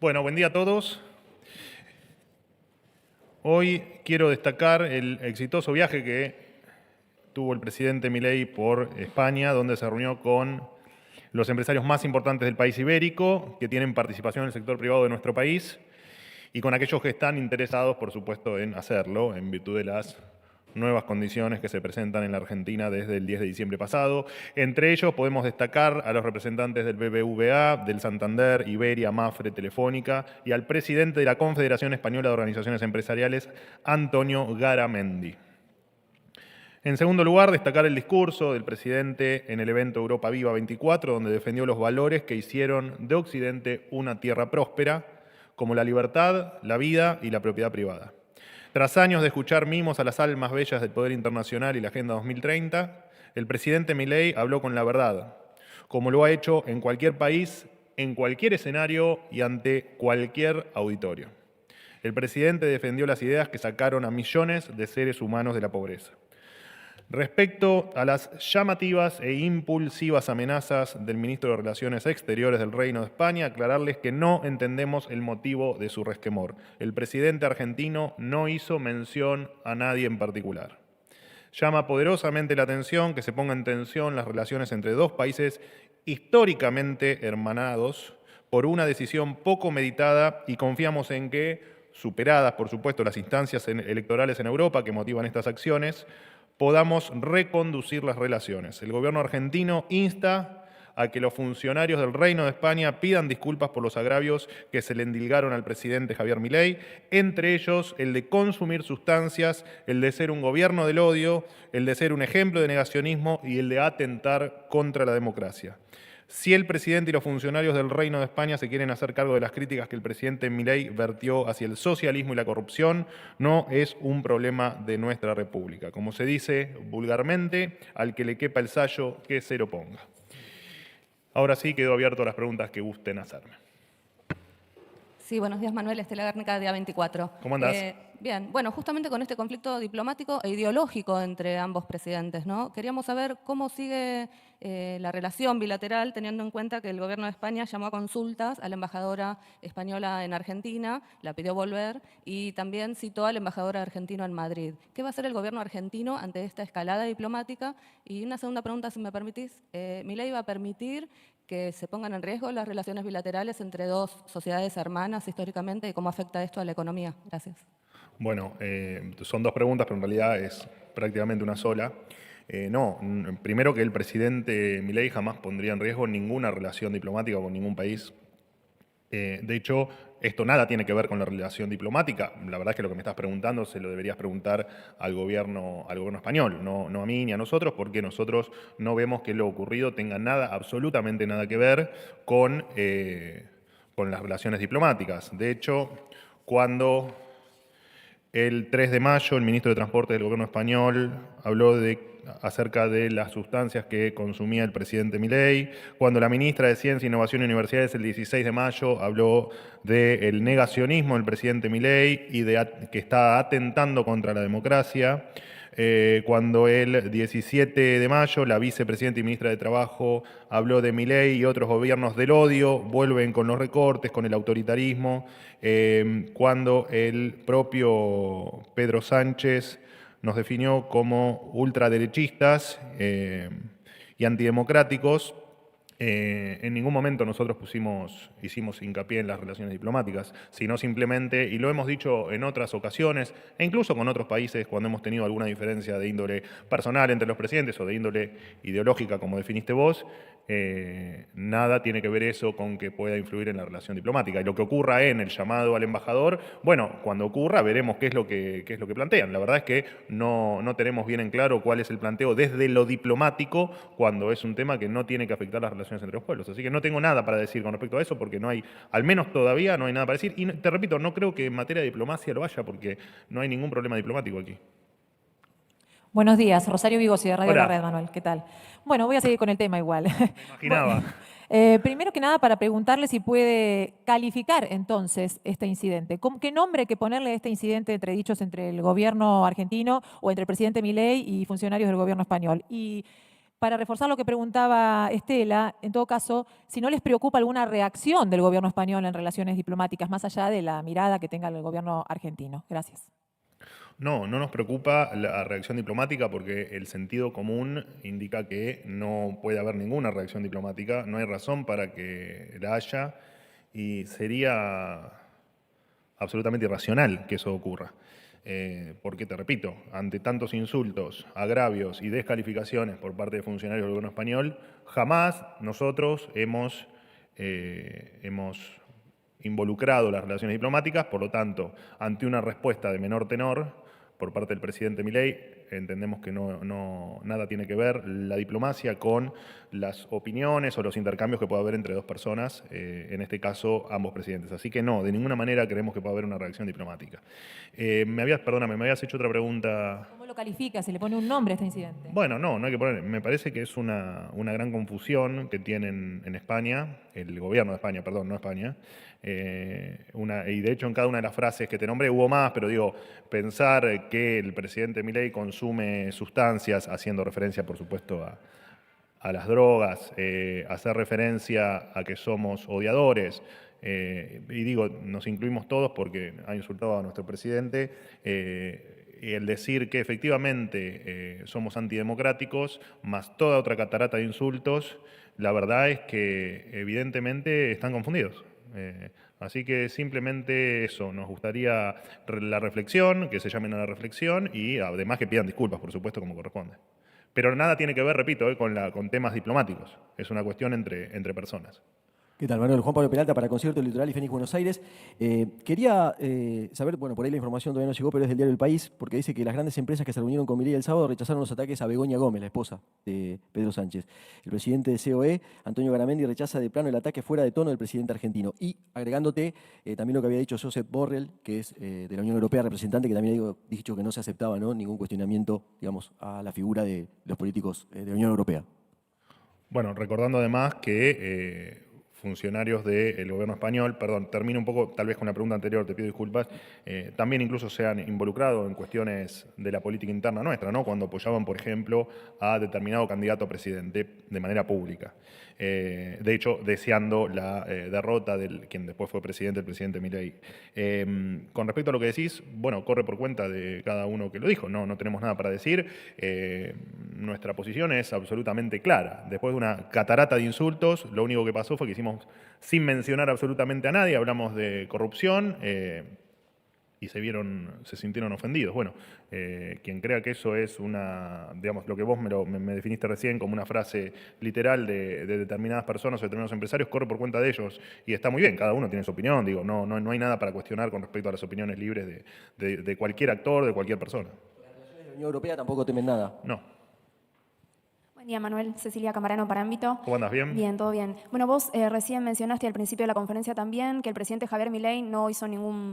Bueno, buen día a todos. Hoy quiero destacar el exitoso viaje que tuvo el presidente Milei por España, donde se reunió con los empresarios más importantes del país ibérico, que tienen participación en el sector privado de nuestro país, y con aquellos que están interesados, por supuesto, en hacerlo, en virtud de las nuevas condiciones que se presentan en la Argentina desde el 10 de diciembre pasado. Entre ellos podemos destacar a los representantes del BBVA, del Santander, Iberia, Mafre, Telefónica y al presidente de la Confederación Española de Organizaciones Empresariales, Antonio Garamendi. En segundo lugar, destacar el discurso del presidente en el evento Europa Viva 24, donde defendió los valores que hicieron de Occidente una tierra próspera, como la libertad, la vida y la propiedad privada. Tras años de escuchar mimos a las almas bellas del poder internacional y la Agenda 2030, el presidente Milei habló con la verdad, como lo ha hecho en cualquier país, en cualquier escenario y ante cualquier auditorio. El presidente defendió las ideas que sacaron a millones de seres humanos de la pobreza. Respecto a las llamativas e impulsivas amenazas del ministro de Relaciones Exteriores del Reino de España, aclararles que no entendemos el motivo de su resquemor. El presidente argentino no hizo mención a nadie en particular. Llama poderosamente la atención que se ponga en tensión las relaciones entre dos países históricamente hermanados por una decisión poco meditada, y confiamos en que, superadas por supuesto las instancias electorales en Europa que motivan estas acciones, podamos reconducir las relaciones. El gobierno argentino insta a que los funcionarios del Reino de España pidan disculpas por los agravios que se le endilgaron al presidente Javier Milei, entre ellos el de consumir sustancias, el de ser un gobierno del odio, el de ser un ejemplo de negacionismo y el de atentar contra la democracia. Si el presidente y los funcionarios del Reino de España se quieren hacer cargo de las críticas que el presidente Milei vertió hacia el socialismo y la corrupción, no es un problema de nuestra República. Como se dice vulgarmente, al que le quepa el sayo, que se lo ponga. Ahora sí, quedo abierto a las preguntas que gusten hacerme. Sí, buenos días, Manuel. Estela Guernica, Día 24. ¿Cómo andás? Bien, bueno, justamente con este conflicto diplomático e ideológico entre ambos presidentes, ¿no? Queríamos saber cómo sigue la relación bilateral, teniendo en cuenta que el gobierno de España llamó a consultas a la embajadora española en Argentina, la pidió volver, y también citó al embajador argentino en Madrid. ¿Qué va a hacer el gobierno argentino ante esta escalada diplomática? Y una segunda pregunta, si me permitís. ¿Milei va a permitir que se pongan en riesgo las relaciones bilaterales entre dos sociedades hermanas históricamente y cómo afecta esto a la economía? Gracias. Bueno, son dos preguntas, pero en realidad es prácticamente una sola. No, primero que el presidente Milei jamás pondría en riesgo ninguna relación diplomática con ningún país. De hecho, esto nada tiene que ver con la relación diplomática. La verdad es que lo que me estás preguntando se lo deberías preguntar al gobierno español, no a mí ni a nosotros, porque nosotros no vemos que lo ocurrido tenga nada, absolutamente nada que ver con las relaciones diplomáticas. De hecho, cuando el 3 de mayo el ministro de Transporte del gobierno español habló acerca de las sustancias que consumía el presidente Milei, cuando la ministra de Ciencia, Innovación y Universidades el 16 de mayo habló del negacionismo del presidente Milei y que está atentando contra la democracia, cuando el 17 de mayo la vicepresidenta y ministra de Trabajo habló de Milei y otros gobiernos del odio, vuelven con los recortes, con el autoritarismo, cuando el propio Pedro Sánchez nos definió como ultraderechistas y antidemocráticos. En ningún momento nosotros hicimos hincapié en las relaciones diplomáticas, sino simplemente, y lo hemos dicho en otras ocasiones, e incluso con otros países cuando hemos tenido alguna diferencia de índole personal entre los presidentes o de índole ideológica, como definiste vos, nada tiene que ver eso con que pueda influir en la relación diplomática. Y lo que ocurra en el llamado al embajador, bueno, cuando ocurra veremos qué es lo que plantean. La verdad es que no tenemos bien en claro cuál es el planteo desde lo diplomático cuando es un tema que no tiene que afectar las relaciones entre los pueblos. Así que no tengo nada para decir con respecto a eso porque no hay, al menos todavía no hay nada para decir. Y te repito, no creo que en materia de diplomacia lo haya porque no hay ningún problema diplomático aquí. Buenos días, Rosario Vigosi de Radio Hola. La Red, Manuel, ¿qué tal? Bueno, voy a seguir con el tema igual. Me imaginaba. Primero que nada, para preguntarle si puede calificar entonces este incidente. ¿Qué nombre hay que ponerle a este incidente entre el gobierno argentino o entre el presidente Milei y funcionarios del gobierno español? Y para reforzar lo que preguntaba Estela, en todo caso, si no les preocupa alguna reacción del gobierno español en relaciones diplomáticas, más allá de la mirada que tenga el gobierno argentino. Gracias. No, no nos preocupa la reacción diplomática porque el sentido común indica que no puede haber ninguna reacción diplomática, no hay razón para que la haya y sería absolutamente irracional que eso ocurra. Porque, te repito, ante tantos insultos, agravios y descalificaciones por parte de funcionarios del gobierno español, jamás nosotros hemos involucrado las relaciones diplomáticas, por lo tanto, ante una respuesta de menor tenor por parte del presidente Milei, entendemos que nada tiene que ver la diplomacia con las opiniones o los intercambios que pueda haber entre dos personas, en este caso ambos presidentes. Así que no, de ninguna manera creemos que pueda haber una reacción diplomática. Perdóname, me habías hecho otra pregunta. ¿Cómo lo califica? ¿Se le pone un nombre a este incidente? Bueno, no hay que poner. Me parece que es una gran confusión que tienen en España, el gobierno de España, perdón, no España. Y de hecho en cada una de las frases que te nombré hubo más, pero digo, pensar que el presidente Milei consume sustancias, haciendo referencia por supuesto a las drogas, hacer referencia a que somos odiadores, y digo, nos incluimos todos porque ha insultado a nuestro presidente, y el decir que efectivamente somos antidemocráticos, más toda otra catarata de insultos, la verdad es que evidentemente están confundidos. Así que simplemente eso, nos gustaría la reflexión, que se llamen a la reflexión y además que pidan disculpas, por supuesto, como corresponde. Pero nada tiene que ver, repito, con temas diplomáticos. Es una cuestión entre personas. ¿Qué tal, Manuel? Juan Pablo Peralta para Concierto Litoral y Fénix Buenos Aires. Quería saber, bueno, por ahí la información todavía no llegó, pero es del diario El País, porque dice que las grandes empresas que se reunieron con Milei el sábado rechazaron los ataques a Begoña Gómez, la esposa de Pedro Sánchez. El presidente de COE, Antonio Garamendi, rechaza de plano el ataque fuera de tono del presidente argentino. Y agregándote también lo que había dicho Josep Borrell, que es de la Unión Europea, representante, que también ha dicho que no se aceptaba, ¿no?, ningún cuestionamiento, digamos, a la figura de los políticos de la Unión Europea. Bueno, recordando además que funcionarios del gobierno español, perdón, termino un poco tal vez con la pregunta anterior, te pido disculpas, también incluso se han involucrado en cuestiones de la política interna nuestra, ¿no?, cuando apoyaban, por ejemplo, a determinado candidato a presidente de manera pública. De hecho, deseando la derrota de quien después fue presidente, el presidente Milei. Con respecto a lo que decís, bueno, corre por cuenta de cada uno que lo dijo, no tenemos nada para decir. Nuestra posición es absolutamente clara. Después de una catarata de insultos, lo único que pasó fue que hicimos, sin mencionar absolutamente a nadie, hablamos de corrupción y se sintieron ofendidos. Bueno, quien crea que eso es digamos, lo que vos me definiste recién como una frase literal de determinadas personas o determinados empresarios, corre por cuenta de ellos y está muy bien, cada uno tiene su opinión, digo, no hay nada para cuestionar con respecto a las opiniones libres de cualquier actor, de cualquier persona. La Unión Europea tampoco temen nada. No. Buen día, Manuel. Cecilia Camarano para Ámbito. ¿Cómo andas? ¿Bien? Bien, todo bien. Bueno, vos recién mencionaste al principio de la conferencia también que el presidente Javier Milei no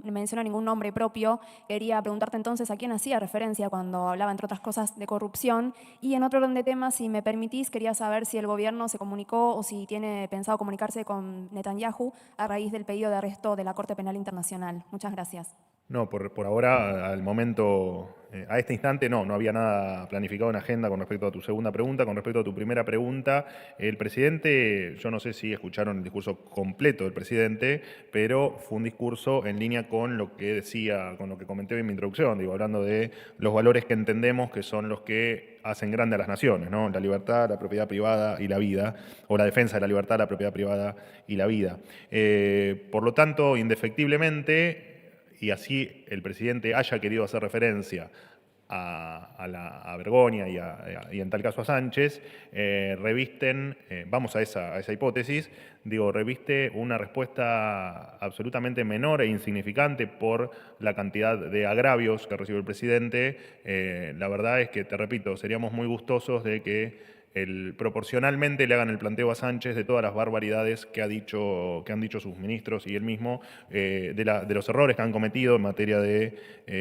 mencionó ningún nombre propio. Quería preguntarte entonces a quién hacía referencia cuando hablaba, entre otras cosas, de corrupción. Y en otro orden de temas, si me permitís, quería saber si el gobierno se comunicó o si tiene pensado comunicarse con Netanyahu a raíz del pedido de arresto de la Corte Penal Internacional. Muchas gracias. No, por ahora, al momento, a este instante no había nada planificado en agenda con respecto a tu segunda pregunta. Con respecto a tu primera pregunta, el presidente, yo no sé si escucharon el discurso completo del presidente, pero fue un discurso en línea con lo que decía, con lo que comenté en mi introducción, digo, hablando de los valores que entendemos que son los que hacen grande a las naciones, ¿no? La libertad, la propiedad privada y la vida, o la defensa de la libertad, la propiedad privada y la vida. Por lo tanto, indefectiblemente, y así el presidente haya querido hacer referencia a Begoña y en tal caso a Sánchez, revisten, vamos a esa hipótesis, digo, reviste una respuesta absolutamente menor e insignificante por la cantidad de agravios que recibe el presidente. La verdad es que, te repito, seríamos muy gustosos de que proporcionalmente le hagan el planteo a Sánchez de todas las barbaridades que han dicho sus ministros y él mismo, de los errores que han cometido en materia de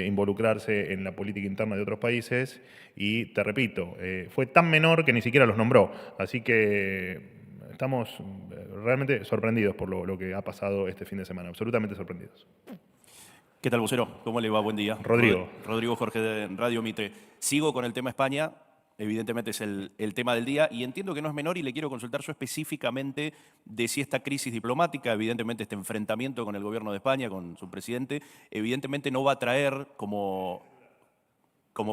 involucrarse en la política interna de otros países. Y te repito, fue tan menor que ni siquiera los nombró. Así que estamos realmente sorprendidos por lo que ha pasado este fin de semana, absolutamente sorprendidos. ¿Qué tal, vocero? ¿Cómo le va? Buen día. Rodrigo. Rodrigo Jorge de Radio Mitre. Sigo con el tema España. evidentemente es el tema del día, y entiendo que no es menor, y le quiero consultar yo específicamente de si esta crisis diplomática, evidentemente este enfrentamiento con el gobierno de España, con su presidente, evidentemente no va a traer como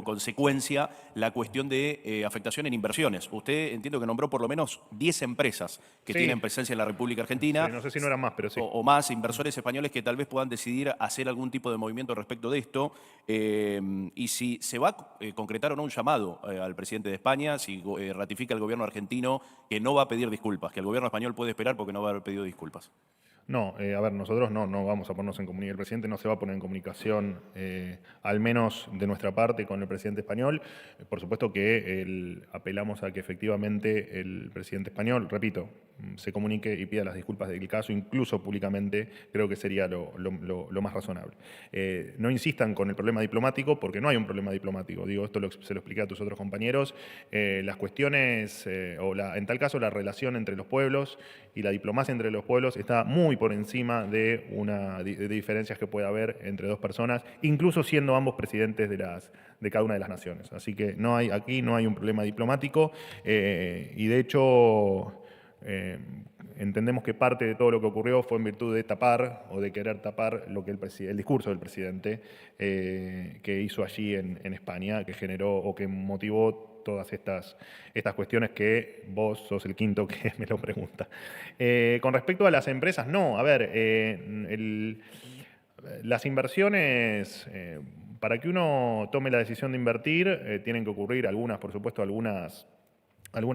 consecuencia la cuestión de afectación en inversiones. Usted entiendo que nombró por lo menos 10 empresas que Sí. tienen presencia en la República Argentina. Sí, no sé si no eran más, pero sí. O más inversores españoles que tal vez puedan decidir hacer algún tipo de movimiento respecto de esto. Y si se va a concretar o no un llamado al presidente de España, si ratifica el gobierno argentino que no va a pedir disculpas, que el gobierno español puede esperar porque no va a haber pedido disculpas. No, a ver, nosotros no vamos a ponernos en comunicación. El presidente no se va a poner en comunicación, al menos de nuestra parte, con el presidente español. Por supuesto que apelamos a que efectivamente el presidente español, repito, se comunique y pida las disculpas del caso, incluso públicamente, creo que sería lo más razonable. No insistan con el problema diplomático, porque no hay un problema diplomático. Digo, esto se lo expliqué a tus otros compañeros. Las cuestiones, en tal caso, la relación entre los pueblos y la diplomacia entre los pueblos está muy por encima de diferencias que puede haber entre dos personas, incluso siendo ambos presidentes de cada una de las naciones. Así que aquí no hay un problema diplomático y de hecho entendemos que parte de todo lo que ocurrió fue en virtud de tapar o de querer tapar lo que el discurso del presidente que hizo allí en España, que generó o que motivó todas estas cuestiones que vos sos el quinto que me lo pregunta. Con respecto a las empresas, no. A ver, las inversiones, para que uno tome la decisión de invertir, tienen que ocurrir por supuesto, algunas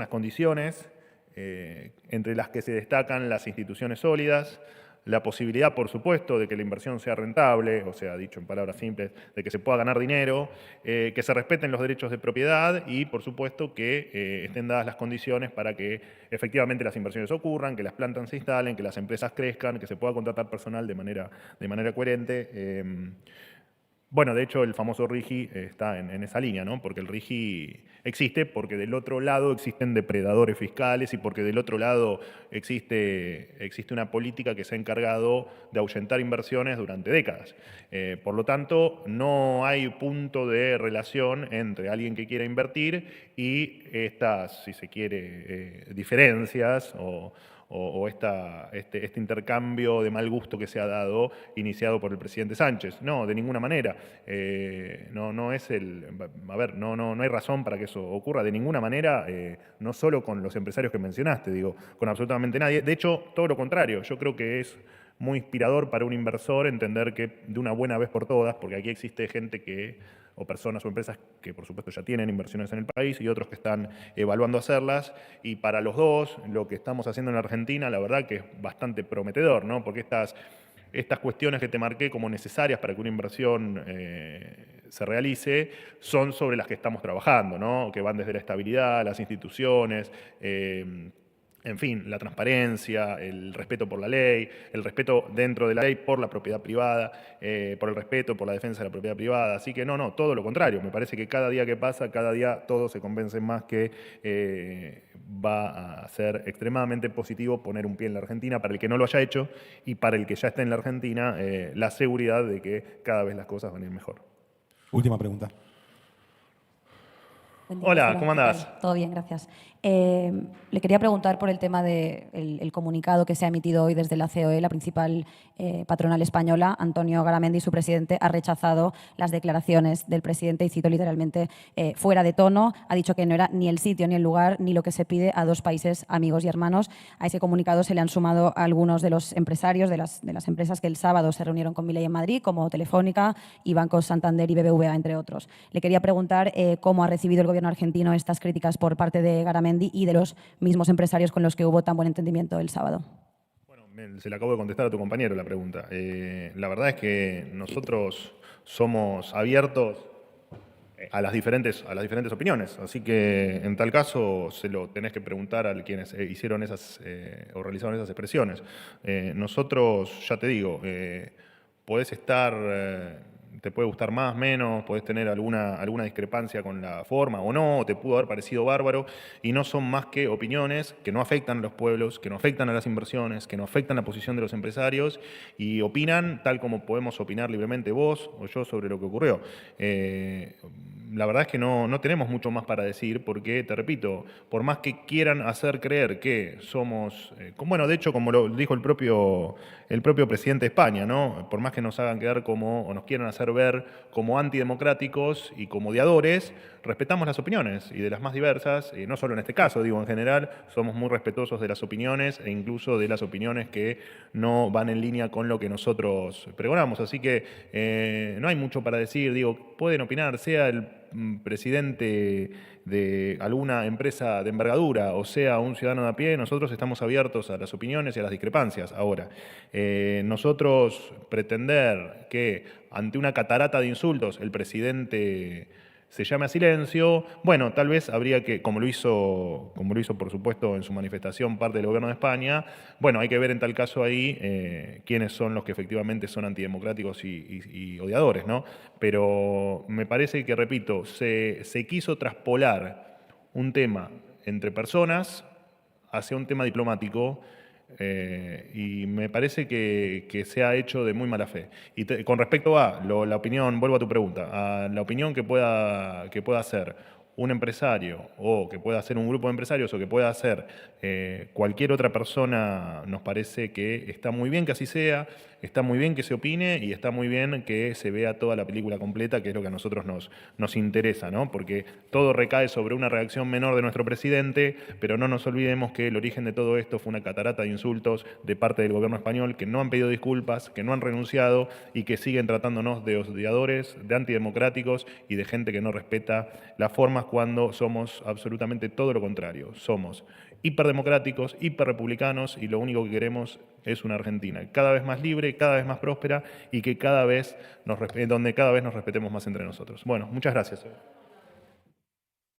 condiciones, entre las que se destacan las instituciones sólidas, la posibilidad, por supuesto, de que la inversión sea rentable, o sea, dicho en palabras simples, de que se pueda ganar dinero, que se respeten los derechos de propiedad y, por supuesto, que estén dadas las condiciones para que efectivamente las inversiones ocurran, que las plantas se instalen, que las empresas crezcan, que se pueda contratar personal de manera coherente. Bueno, de hecho, el famoso RIGI está en esa línea, ¿no? Porque el RIGI existe porque del otro lado existen depredadores fiscales y porque del otro lado existe una política que se ha encargado de ahuyentar inversiones durante décadas. Por lo tanto, no hay punto de relación entre alguien que quiera invertir y estas, si se quiere, diferencias o este intercambio de mal gusto que se ha dado, iniciado por el presidente Sánchez. No, de ninguna manera. No hay razón para que eso ocurra de ninguna manera, no solo con los empresarios que mencionaste, digo, con absolutamente nadie. De hecho, todo lo contrario, yo creo que es muy inspirador para un inversor entender que de una buena vez por todas, porque aquí existe gente o personas o empresas que por supuesto ya tienen inversiones en el país y otros que están evaluando hacerlas, y para los dos lo que estamos haciendo en la Argentina la verdad que es bastante prometedor, ¿no? Porque estas cuestiones que te marqué como necesarias para que una inversión se realice son sobre las que estamos trabajando, ¿no? Que van desde la estabilidad, las instituciones, en fin, la transparencia, el respeto por la ley, el respeto dentro de la ley por la propiedad privada, por el respeto por la defensa de la propiedad privada. Así que no, todo lo contrario. Me parece que cada día que pasa, cada día todos se convencen más que va a ser extremadamente positivo poner un pie en la Argentina para el que no lo haya hecho y para el que ya está en la Argentina, la seguridad de que cada vez las cosas van a ir mejor. Última pregunta. Buen día, Hola, Marcelo. ¿cómo ¿Qué andás? tal? Todo bien, gracias. Le quería preguntar por el tema del comunicado que se ha emitido hoy desde la COE, la principal patronal española. Antonio Garamendi, su presidente, ha rechazado las declaraciones del presidente y cito literalmente fuera de tono. Ha dicho que no era ni el sitio ni el lugar ni lo que se pide a dos países amigos y hermanos. A ese comunicado se le han sumado algunos de los empresarios de las empresas que el sábado se reunieron con Milei en Madrid, como Telefónica y Bancos Santander y BBVA, entre otros. Le quería preguntar cómo ha recibido el gobierno argentino estas críticas por parte de Garamendi y de los mismos empresarios con los que hubo tan buen entendimiento el sábado. Bueno, se le acabo de contestar a tu compañero la pregunta. La verdad es que nosotros somos abiertos a las diferentes opiniones, así que en tal caso se lo tenés que preguntar a quienes hicieron o realizaron esas expresiones. Nosotros, ya te digo, podés te puede gustar más, menos, podés tener alguna discrepancia con la forma o no, te pudo haber parecido bárbaro, y no son más que opiniones que no afectan a los pueblos, que no afectan a las inversiones, que no afectan la posición de los empresarios, y opinan tal como podemos opinar libremente vos o yo sobre lo que ocurrió. la verdad es que no tenemos mucho más para decir porque, te repito, por más que quieran hacer creer que somos, bueno, de hecho, como lo dijo el propio presidente de España, ¿no? Por más que nos hagan quedar como, o nos quieran hacer ver como antidemocráticos y como odiadores, respetamos las opiniones y de las más diversas, no solo en este caso, digo, en general, somos muy respetuosos de las opiniones e incluso de las opiniones que no van en línea con lo que nosotros pregonamos. Así que no hay mucho para decir, digo, pueden opinar, sea el presidente de alguna empresa de envergadura o sea un ciudadano de a pie, nosotros estamos abiertos a las opiniones y a las discrepancias. Ahora, nosotros pretender que ante una catarata de insultos el presidente se llame a silencio, bueno, tal vez habría que, como lo hizo por supuesto en su manifestación parte del gobierno de España, bueno, hay que ver en tal caso ahí quiénes son los que efectivamente son antidemocráticos y odiadores, ¿no? Pero me parece que, repito, se quiso traspolar un tema entre personas hacia un tema diplomático y me parece que se ha hecho de muy mala fe. Y con respecto a la opinión, vuelvo a tu pregunta, a la opinión que pueda hacer un empresario o que pueda hacer un grupo de empresarios o que pueda hacer cualquier otra persona, nos parece que está muy bien que así sea, está muy bien que se opine y está muy bien que se vea toda la película completa, que es lo que a nosotros nos interesa, ¿no? Porque todo recae sobre una reacción menor de nuestro presidente, pero no nos olvidemos que el origen de todo esto fue una catarata de insultos de parte del gobierno español que no han pedido disculpas, que no han renunciado y que siguen tratándonos de odiadores, de antidemocráticos y de gente que no respeta las formas cuando somos absolutamente todo lo contrario. Somos hiperdemocráticos, hiperrepublicanos y lo único que queremos es una Argentina cada vez más libre, cada vez más próspera y que donde cada vez nos respetemos más entre nosotros. Bueno, muchas gracias.